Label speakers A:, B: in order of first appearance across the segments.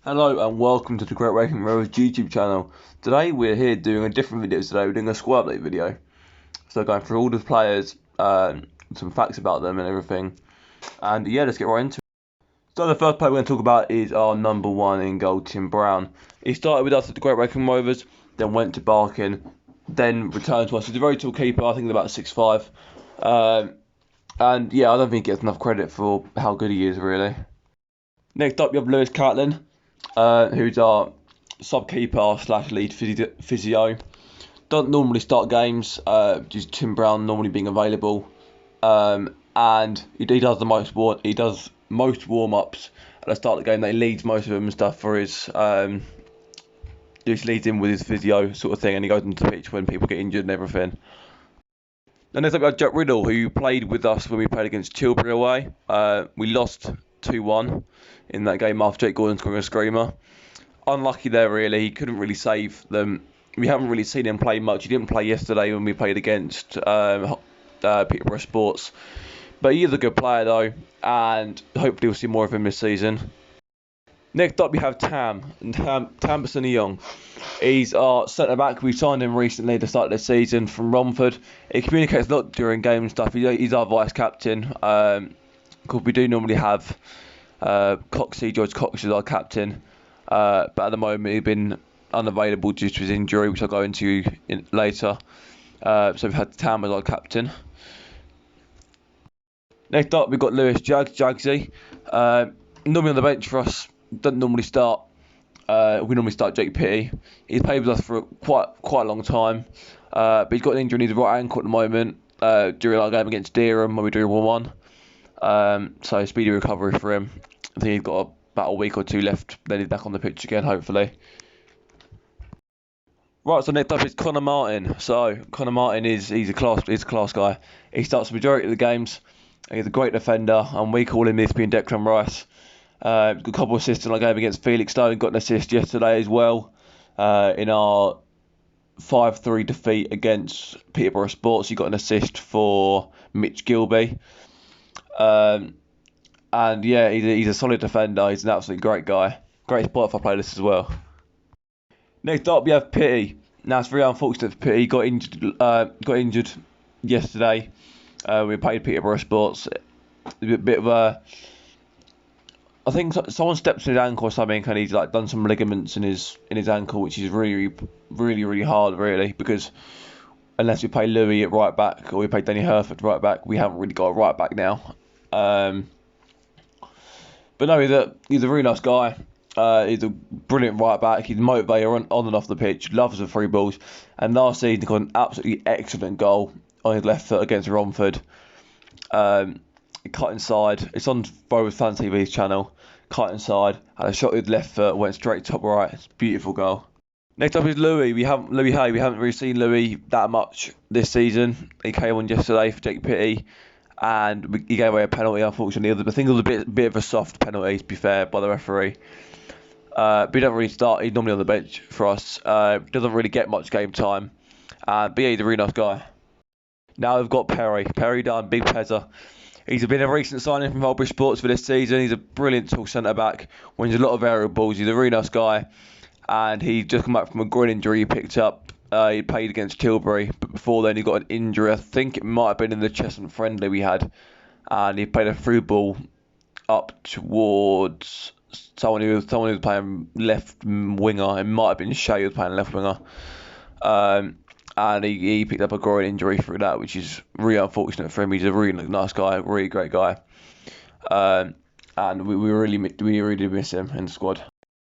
A: Hello and welcome to the Wakering Rovers YouTube channel. Today we're here doing a different video today. We're doing a squad update video. So going through all the players, some facts about them and everything. And yeah, let's get right into it. So the first player we're going to talk about is our number one in goal, Tim Brown. He started with us at the Wakering Rovers, then went to Barking, then returned to us. He's a very tall keeper, I think he's about 6'5". And yeah, I don't think he gets enough credit for how good he is really. Next up you have Lewis Catlin. Who's our sub-keeper / lead physio. Doesn't normally start games, just Tim Brown normally being available. And he does most warm-ups at the start of the game. He leads most of them and stuff for his just leads in with his physio sort of thing, and he goes into the pitch when people get injured and everything. And next up we have Riddle, who played with us when we played against Tilbury away. We lost 2-1 in that game after Jake Gordon scoring a screamer. Unlucky there really, he couldn't really save them. We haven't really seen him play much. He didn't play yesterday when we played against Peterborough Sports. But he is a good player though, and hopefully we'll see more of him this season. Next up we have Tam Smith Young. He's our centre back. We signed him recently at the start of the season from Romford. He communicates a lot during game and stuff. He's our vice captain. Because we do normally have George Cox is our captain, but at the moment he's been unavailable due to his injury, which I'll go into later. So we've had Tam as our captain. Next up we've got Lewis Jagsy. Normally on the bench for us, doesn't normally start. We normally start Jake Pitty. He's played with us for quite a long time, but he's got an injury in his right ankle at the moment during our game against Dereham when we drew 1-1. So speedy recovery for him. I think he's got about a week or two left, then he's back on the pitch again, hopefully. Right, so next up is Conor Martin. So Conor Martin he's a class guy. He starts the majority of the games. He's a great defender, and we call him this being Declan Rice. Got a couple of assists in our game against Felixstowe. Got an assist yesterday as well in our 5-3 defeat against Peterborough Sports. He got an assist for Mitch Gilmour. And yeah, he's a solid defender. He's an absolutely great guy. Great spot for playlists as well. Next up, we have Pitty. Now it's very unfortunate for Pitty. Got injured yesterday. We played Peterborough Sports. A bit of a. I think someone stepped on his ankle or something, and he's done some ligaments in his ankle, which is really hard, really, because unless we play Louis at right back or we play Danny Harford at right back, we haven't really got a right back now. But no, he's a really nice guy. He's a brilliant right back. He's a motivator on and off the pitch. Loves the free balls. And last season he got an absolutely excellent goal on his left foot against Romford. Cut inside. It's on Rovers Fan TV's channel. Cut inside. Had a shot with his left foot. Went straight top right. It's a beautiful goal. Next up is Louis. We haven't really seen Louis that much this season. He came on yesterday for Jake Pitty, and he gave away a penalty, unfortunately. I think it was a bit of a soft penalty, to be fair, by the referee. But he doesn't really start. He's normally on the bench for us. Doesn't really get much game time. But yeah, he's a really nice guy. Now we've got Perry Dunn, big Pezza. He's been a recent signing from Harford Sports for this season. He's a brilliant tall centre back. Wins a lot of aerial balls. He's a really nice guy. And he just come back from a groin injury he picked up. He played against Tilbury, but before then he got an injury. I think it might have been in the Chesham friendly we had. And he played a through ball up towards someone who was playing left winger. It might have been Shay who was playing left winger. And he picked up a groin injury through that, which is really unfortunate for him. He's a really nice guy, really great guy. And we really miss him in the squad.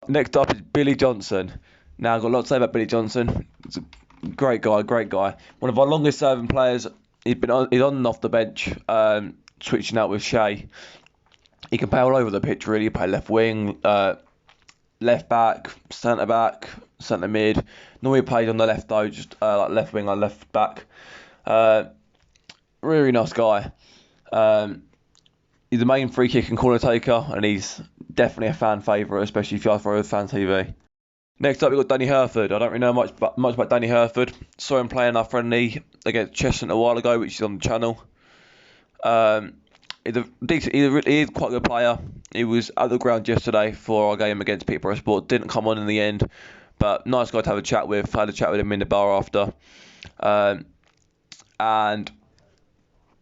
A: Next up is Billy Johnson. Now I've got a lot to say about Billy Johnson. He's a great guy. One of our longest serving players. He's on and off the bench, switching out with Shay. He can play all over the pitch really. He play left wing, left back, centre mid. Normally plays on the left though, just like left wing or left back. Really nice guy. He's the main free kick and corner taker, and he's definitely a fan favourite, especially if you are for Fan TV. Next up, we've got Danny Harford. I don't really know much about Danny Harford. Saw him playing our friendly against Chesham a while ago, which is on the channel. He's he is quite a good player. He was at the ground yesterday for our game against Peterborough Sport. Didn't come on in the end, but nice guy to have a chat with. Had a chat with him in the bar after, and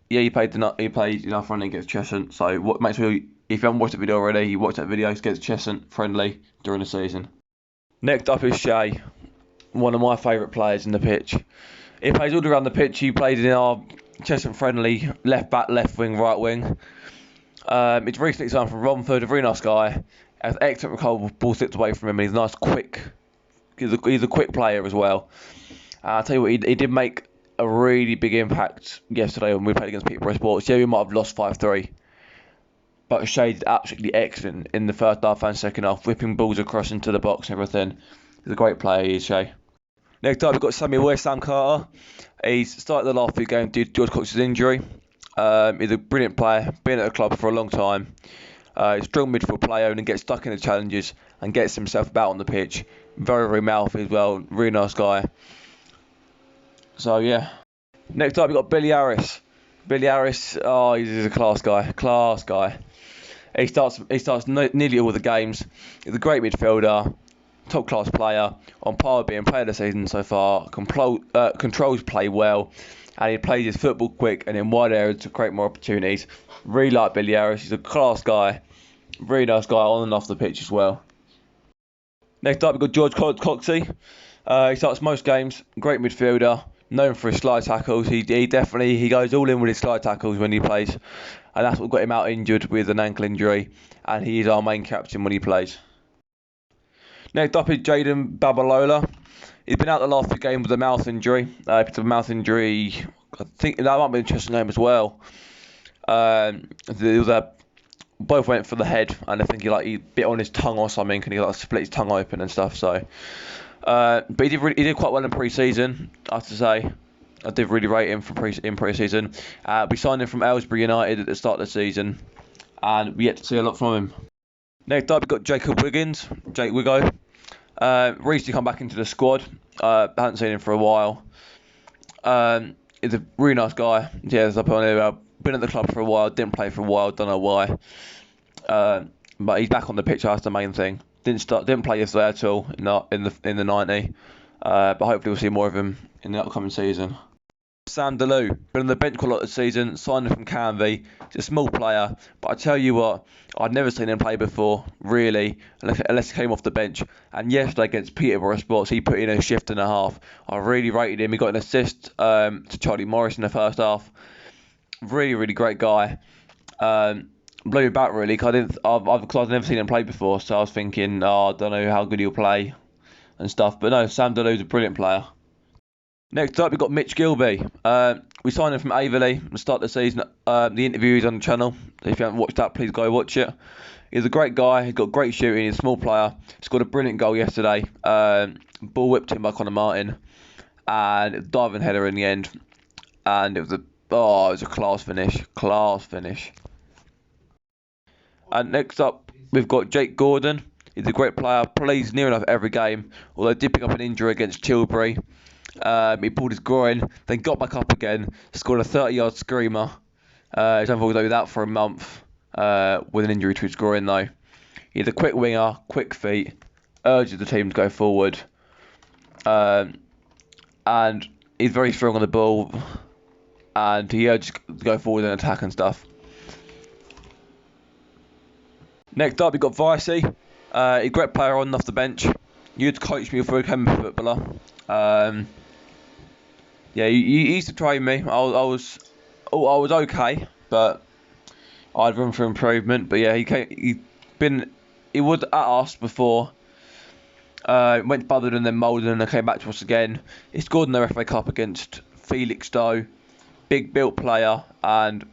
A: yeah, he played enough running against Cheshunt. So make sure if you haven't watched the video already, you watch that video against Cheshunt friendly during the season. Next up is Shay, one of my favourite players in the pitch. He plays all around the pitch. He played in our Cheshunt friendly, left back, left wing, right wing. He's recently signed from Romford, a very nice guy. Has excellent recovery, ball slipped away from him. He's nice, quick. He's a quick player as well. I'll tell you what, he did make a really big impact yesterday when we played against Peterborough Sports. Yeah, we might have lost 5-3. But Shay did absolutely excellent in the first half and second half, whipping balls across into the box and everything. He's a great player, he is, Shay. Next up, we've got Sammy Sam Carter. He's started the last few games due to George Cox's injury. He's a brilliant player, been at the club for a long time. He's a strong midfield player and gets stuck in the challenges and gets himself about on the pitch. Very, very mouthy as well. Really nice guy. So, yeah. Next up, we've got Billy Harris. Billy Harris, he's a class guy. Class guy. He starts nearly all the games. He's a great midfielder. Top class player. On par with being player of the season so far. Controls play well. And he plays his football quick and in wide areas to create more opportunities. Really like Billy Harris. He's a class guy. Really nice guy on and off the pitch as well. Next up, we've got George Coxey. He starts most games. Great midfielder. Known for his slide tackles. He goes all in with his slide tackles when he plays. And that's what got him out injured with an ankle injury. And he is our main captain when he plays. Next up is Jaden Babalola. He's been out the last few games with a mouth injury. I think that might be an interesting name as well. Both went for the head, and I think he bit on his tongue or something, and he split his tongue open and stuff. So, but he did quite well in pre-season. I have to say, I did really rate him in pre-season. We signed him from Aylesbury United at the start of the season, and we yet to see a lot from him. Next up, we've got Jake Wiggo. Recently come back into the squad. Haven't seen him for a while. He's a really nice guy. Yeah, been at the club for a while. Didn't play for a while. Don't know why. But he's back on the pitch. That's the main thing. Didn't play yesterday at all in the 90. But hopefully we'll see more of him in the upcoming season. Sandle, been on the bench quite a lot this season, signed from Canvey. He's a small player, but I tell you what, I'd never seen him play before, really, unless he came off the bench. And yesterday against Peterborough Sports, he put in a shift and a half. I really rated him. He got an assist to Charlie Morris in the first half. Really, really great guy. Blew me back really, because I've never seen him play before, so I was thinking, I don't know how good he'll play and stuff. But no, Sandle's a brilliant player. Next up, we've got Mitch Gilmour. We signed him from Averley at the start of the season. The interview is on the channel. If you haven't watched that, please go watch it. He's a great guy. He's got great shooting. He's a small player. He scored a brilliant goal yesterday. Ball whipped in by Conor Martin. And a diving header in the end. And it was a class finish. Class finish. And next up, we've got Jake Gordon. He's a great player. Plays near enough every game. Although did pick up an injury against Tilbury. He pulled his groin, then got back up again, scored a 30-yard screamer. He's unfortunately out for a month with an injury to his groin though. He's a quick winger, quick feet, urges the team to go forward. And he's very strong on the ball, and he urges to go forward and attack and stuff. Next up, we've got Voicey. He's a great player on and off the bench. He used to coach me before he became a footballer. Yeah, he used to train me. I was okay, but I had room for improvement. But yeah, he was at us before. Went to Butherden and then Malden and then came back to us again. He scored in the FA Cup against Felixstowe. Big built player, and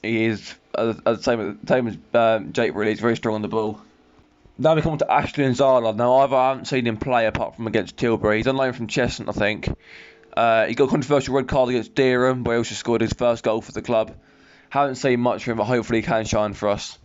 A: he is the same as Jake really. He's very strong on the ball. Now we come to Ashley and Zala. Now I haven't seen him play apart from against Tilbury. He's on loan from Cheshunt, I think. He got a controversial red card against Dereham, where he also scored his first goal for the club. Haven't seen much from him, but hopefully he can shine for us.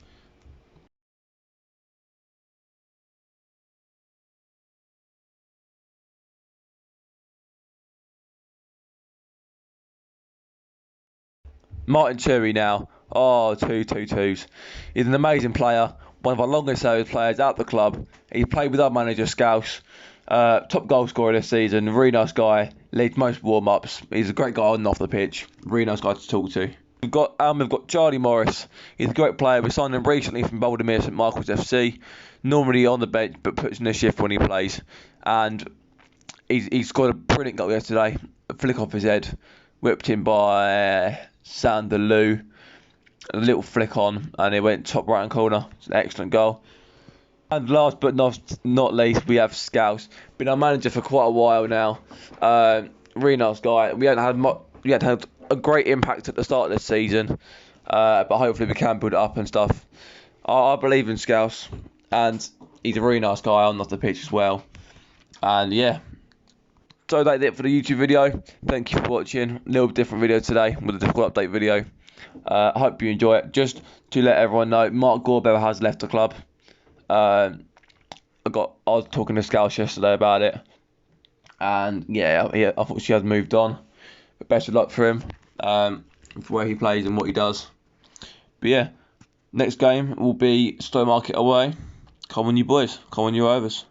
A: Martin Cherry now. Oh, two twos. He's an amazing player. one of our longest service players at the club. He played with our manager Scouse. Top goal scorer this season. Really nice guy. Leads most warm-ups. He's a great guy on and off the pitch. Really nice guy to talk to. We've got Charlie Morris. He's a great player. We signed him recently from Bouldermere St Michael's FC. Normally on the bench, but puts in a shift when he plays. And he's scored a brilliant goal yesterday. A flick off his head, whipped in by Sandle. A little flick on, and it went top right hand corner. It's an excellent goal. And last but not least, we have Scouse. Been our manager for quite a while now. Really nice guy. We hadn't had a great impact at the start of this season, but hopefully we can build it up and stuff. I believe in Scouse, and he's a really nice guy on and off the pitch as well. And yeah, so that's it for the YouTube video. Thank you for watching. A little different video today with a difficult update video. I hope you enjoy it. Just to let everyone know, Mark Gorbell has left the club. I was talking to Scouse yesterday about it, and yeah, I thought she has moved on. But best of luck for him, for where he plays and what he does. But yeah, next game will be Stowmarket away. Come on, you boys. Come on, you Rovers.